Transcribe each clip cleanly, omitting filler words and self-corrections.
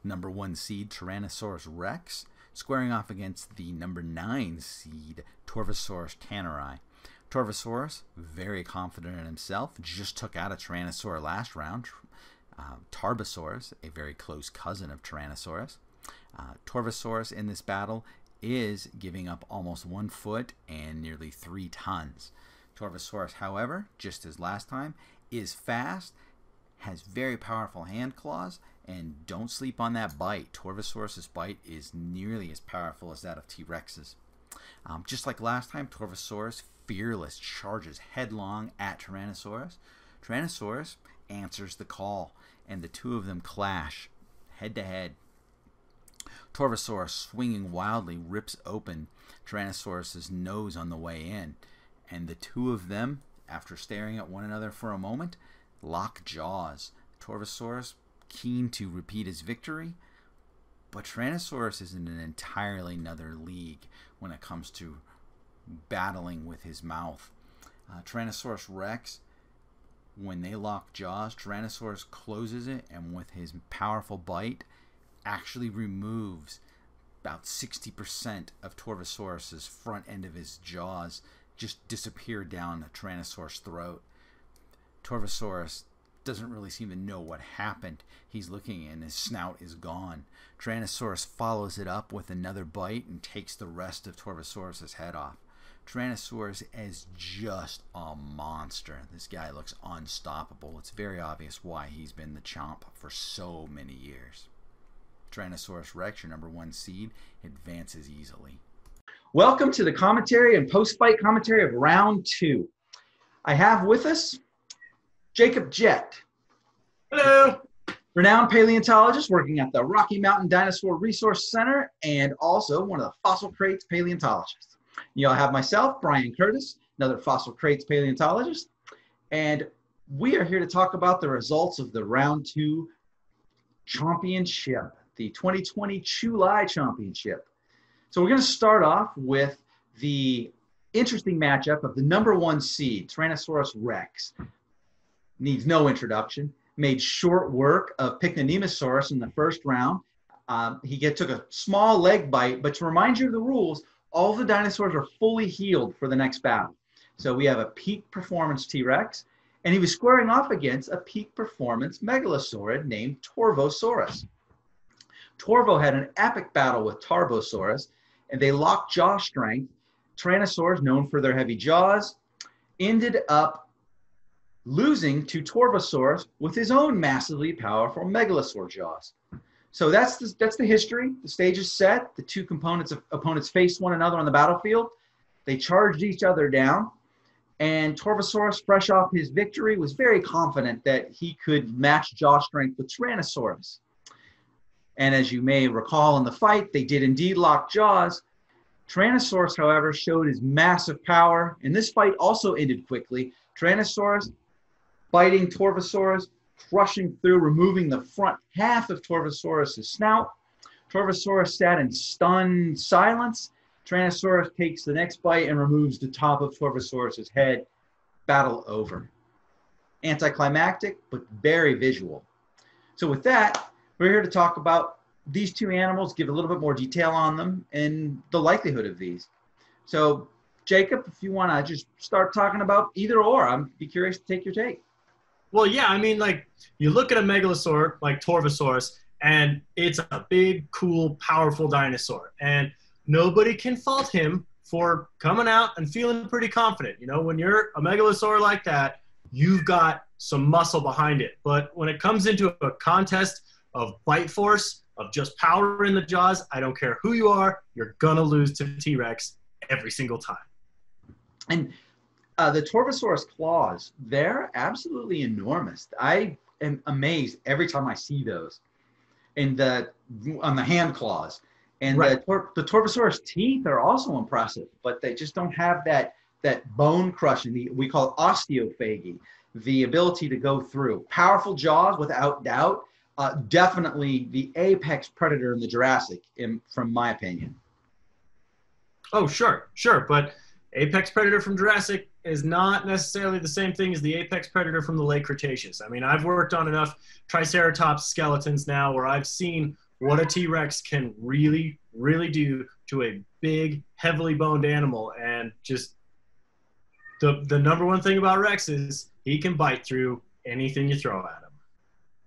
number 1 seed Tyrannosaurus Rex squaring off against the number 9 seed Torvosaurus tanneri. Torvosaurus, very confident in himself, just took out a Tyrannosaur last round. Tarbosaurus, a very close cousin of Tyrannosaurus. Torvosaurus in this battle is giving up almost 1 foot and nearly 3 tons. Torvosaurus, however, just as last time, is fast, has very powerful hand claws, and don't sleep on that bite. Torvosaurus' bite is nearly as powerful as that of T-Rex's. Just like last time, Torvosaurus, fearless, charges headlong at Tyrannosaurus. Tyrannosaurus answers the call, and the two of them clash head to head. Torvosaurus, swinging wildly, rips open Tyrannosaurus' nose on the way in, and the two of them, after staring at one another for a moment, lock jaws. Torvosaurus, keen to repeat his victory, but Tyrannosaurus is in an entirely another league when it comes to battling with his mouth. Tyrannosaurus Rex, when they lock jaws, Tyrannosaurus closes it, and with his powerful bite, actually removes about 60% of Torvosaurus' front end of his jaws, just disappear down the Tyrannosaurus' throat. Torvosaurus doesn't really seem to know what happened. He's looking and his snout is gone. Tyrannosaurus follows it up with another bite and takes the rest of Torvosaurus' head off. Tyrannosaurus is just a monster. This guy looks unstoppable. It's very obvious why he's been the chomp for so many years. Tyrannosaurus Rex, your number 1 seed, advances easily. Welcome to the commentary and post-fight commentary of round 2. I have with us Jacob Jett. Hello. Renowned paleontologist working at the Rocky Mountain Dinosaur Resource Center and also one of the Fossil Crates paleontologists. You'll have myself, Brian Curtis, another Fossil Crates paleontologist, and we are here to talk about the results of the round 2 Chompionship, the 2020 Chulai Chompionship. So we're going to start off with the interesting matchup of the number 1 seed, Tyrannosaurus Rex. Needs no introduction. Made short work of Pycnonemosaurus in the first round. He took a small leg bite, but to remind you of the rules, all the dinosaurs are fully healed for the next battle. So we have a peak performance T-Rex, and he was squaring off against a peak performance megalosaurid named Torvosaurus. Torvo had an epic battle with Tarbosaurus, and they locked jaw strength. Tyrannosaurs, known for their heavy jaws, ended up losing to Torvosaurus with his own massively powerful megalosaur jaws. So that's the history. The stage is set. The two opponents faced one another on the battlefield. They charged each other down, and Torvosaurus, fresh off his victory, was very confident that he could match jaw strength with Tyrannosaurus. And as you may recall in the fight, they did indeed lock jaws. Tyrannosaurus, however, showed his massive power, and this fight also ended quickly. Tyrannosaurus biting Torvosaurus, crushing through, removing the front half of Torvosaurus' snout. Torvosaurus sat in stunned silence. Tyrannosaurus takes the next bite and removes the top of Torvosaurus' head. Battle over. Anticlimactic, but very visual. So with that, we're here to talk about these two animals, give a little bit more detail on them and the likelihood of these. So Jacob, if you want to just start talking about either or, I'd be curious to take your take. Well, yeah, I mean, like, you look at a megalosaur like Torvosaurus, and it's a big, cool, powerful dinosaur. And nobody can fault him for coming out and feeling pretty confident. You know, when you're a megalosaur like that, you've got some muscle behind it. But when it comes into a contest of bite force, of just power in the jaws, I don't care who you are, you're going to lose to T-Rex every single time. And the Torvosaurus claws, they're absolutely enormous. I am amazed every time I see those on the hand claws. And right. The Torvosaurus teeth are also impressive, but they just don't have that bone crushing, we call it osteophagy, the ability to go through. Powerful jaws, without doubt. Definitely the apex predator in the Jurassic, from my opinion. Oh, sure. But apex predator from Jurassic is not necessarily the same thing as the apex predator from the late Cretaceous. I mean, I've worked on enough Triceratops skeletons now where I've seen what a T-Rex can really, really do to a big, heavily boned animal. And just the number one thing about Rex is he can bite through anything you throw at him.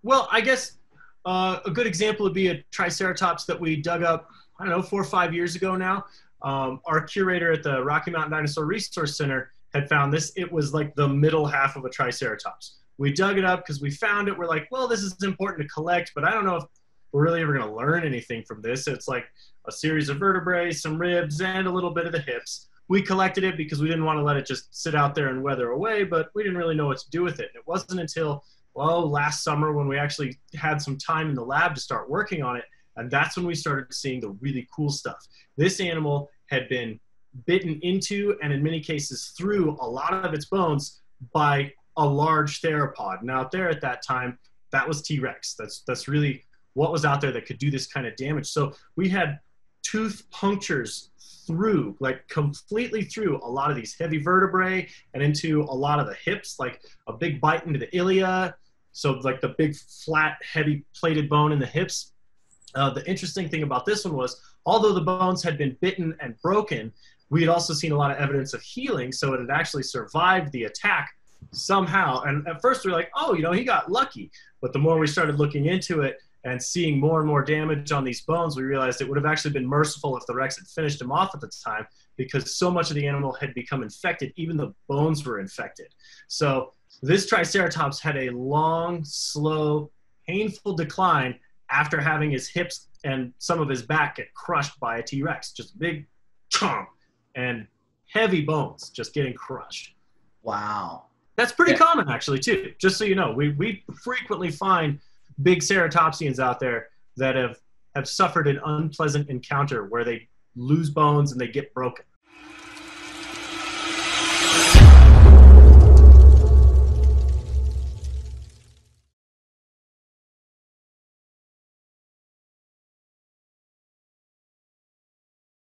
Well, I guess a good example would be a Triceratops that we dug up, I don't know, 4 or 5 years ago now. Our curator at the Rocky Mountain Dinosaur Resource Center had found this. It was like the middle half of a Triceratops. We dug it up because we found it. We're like, well, this is important to collect, but I don't know if we're really ever going to learn anything from this. It's like a series of vertebrae, some ribs, and a little bit of the hips. We collected it because we didn't want to let it just sit out there and weather away, but we didn't really know what to do with it. And it wasn't until, well, last summer when we actually had some time in the lab to start working on it, and that's when we started seeing the really cool stuff. This animal had been bitten into, and in many cases through, a lot of its bones by a large theropod. Now out there at that time, that was T-Rex. That's really what was out there that could do this kind of damage. So we had tooth punctures through, like completely through a lot of these heavy vertebrae and into a lot of the hips, like a big bite into the ilia. So like the big flat, heavy plated bone in the hips. The interesting thing about this one was, although the bones had been bitten and broken, we had also seen a lot of evidence of healing. So it had actually survived the attack somehow. And at first we were like, oh, you know, he got lucky. But the more we started looking into it and seeing more and more damage on these bones, we realized it would have actually been merciful if the Rex had finished him off at the time, because so much of the animal had become infected, even the bones were infected. So this Triceratops had a long, slow, painful decline after having his hips and some of his back get crushed by a T-Rex. Just big chomp and heavy bones just getting crushed. Wow. That's pretty common, actually, too. Just so you know, we frequently find big ceratopsians out there that have suffered an unpleasant encounter where they lose bones and they get broken.